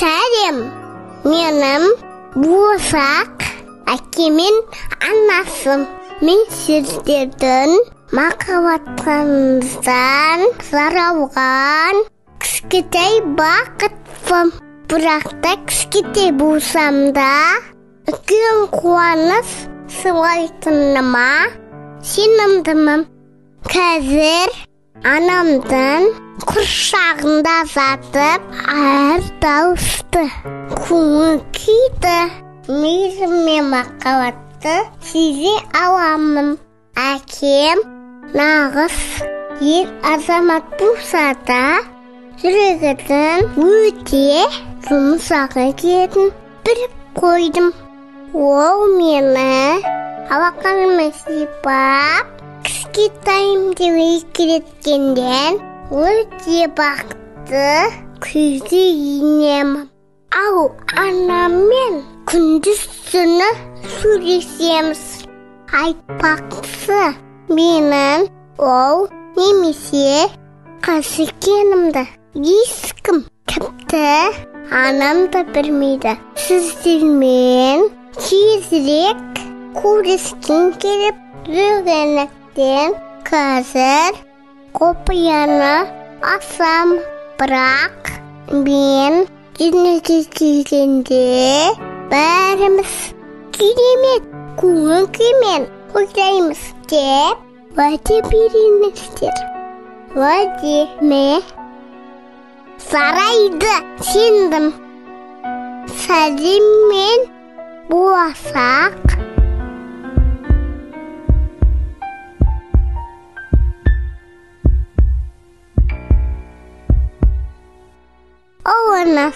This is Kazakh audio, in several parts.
Сәлем, менің Буырсақ әкемен анасым. Мен сіздердің махаббатыңыздан сұрауған кішкентай бақытпын. Бірақ та кішкентай болсам да, үлкен қуаныш сыйлайтыныма сенімдімін. Қазір анамдың құрсағында жатып, әр дауысты көңіл күйді, мейірім мен махаббатты сезе аламын. Әкем нағыз ер азамат болса да, жүрегінің өте жұмсақ екенін біліп қойдым. Ол мені алақаныма сипап, кішкентайымды еркелеткенде өте бақытты күйде енемін. Ал анаммен күндіз-түні сөйлесеміз. Айтпақшы, менің ол немесе қыз екенімді ешкім, тіпті анам да білмейді. Сіздермен тезірек көріскен келіп жүргендіктен қазір құпияны ашам. Бірақ мен дүниеге келгенде бәріміз керемет көңіл күймен ойлаймыз деп уәде беріңіздер. Уәде ме? Жарайды, сендім. Сәлеммен Буырсақ. Оғанас.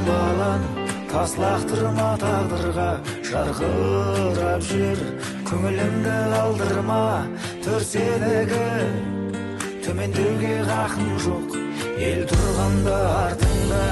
Балан, таслақтырма тағдырға, жарқырап жүр, көңілімді алдырма, төрседегі төмендеуге хақым жоқ, ел тұрғанда артыңда.